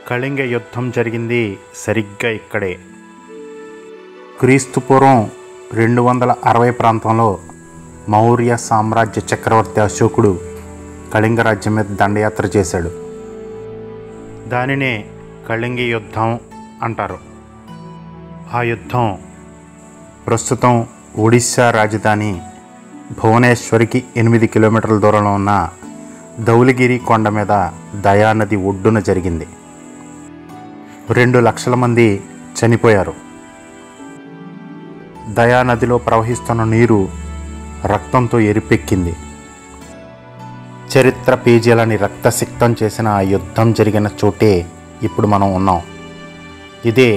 కళింగ యుద్ధం జరిగింది సరిగ్గా ఇక్కడే. క్రీస్తుపూర్వం 260 ప్రాంతంలో మౌర్య సామ్రాజ్య చక్రవర్తి అశోకుడు కళింగ రాజ్యం మీద దండయాత్ర చేశాడు. దానినే కళింగ యుద్ధం అంటారు. ఆ యుద్ధం ప్రస్తుతం ఒడిశా రాజధాని భువనేశ్వర్కి 8 కిలోమీటర్ల దూరంలో ఉన్న ధౌలిగిరి కొండ మీద దయానది ఒడ్డున జరిగింది. 2 లక్షల మంది చనిపోయారు. దయానదిలో ప్రవహిస్తున్న నీరు రక్తంతో ఎరిపెక్కింది. చరిత్ర పేజీలని రక్తసిక్తం చేసిన ఆ యుద్ధం జరిగిన చోటే ఇప్పుడు మనం ఉన్నాం. ఇదే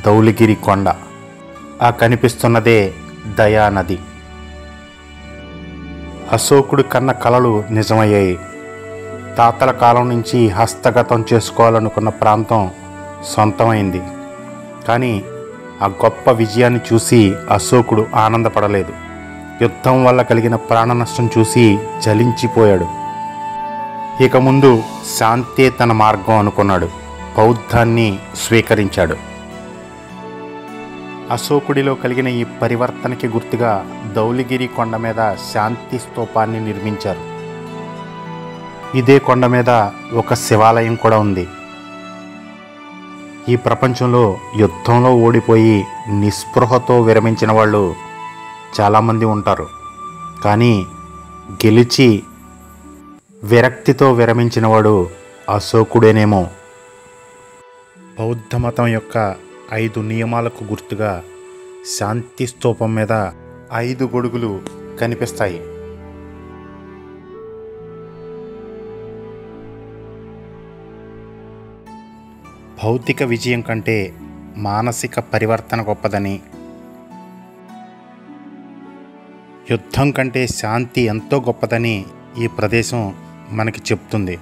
ధౌలిగిరి కొండ. ఆ కనిపిస్తున్నదే దయానది. అశోకుడు కన్న కలలు నిజమయ్యాయి. తాతల కాలం నుంచి హస్తగతం చేసుకోవాలనుకున్న ప్రాంతం సొంతమైంది. కానీ ఆ గొప్ప విజయాన్ని చూసి అశోకుడు ఆనందపడలేదు. యుద్ధం వల్ల కలిగిన ప్రాణ నష్టం చూసి జలించిపోయాడు. ఇక ముందు శాంతే తన మార్గం అనుకున్నాడు. బౌద్ధాన్ని స్వీకరించాడు. అశోకుడిలో కలిగిన ఈ పరివర్తనకి గుర్తుగా ధౌలిగిరి కొండ మీద శాంతి స్తూపాన్ని నిర్మించారు. ఇదే కొండ మీద ఒక శివాలయం కూడా ఉంది. ఈ ప్రపంచంలో యుద్ధంలో ఓడిపోయి నిస్పృహతో విరమించిన వాళ్ళు చాలామంది ఉంటారు. కానీ గెలిచి విరక్తితో విరమించినవాడు అశోకుడేనేమో. బౌద్ధ మతం యొక్క 5 నియమాలకు గుర్తుగా శాంతి స్తూపం మీద 5 గొడుగులు కనిపిస్తాయి. భౌతిక విజయం కంటే మానసిక పరివర్తన గొప్పదని, యుద్ధం కంటే శాంతి ఎంతో గొప్పదని ఈ ప్రదేశం మనకి చెప్తుంది.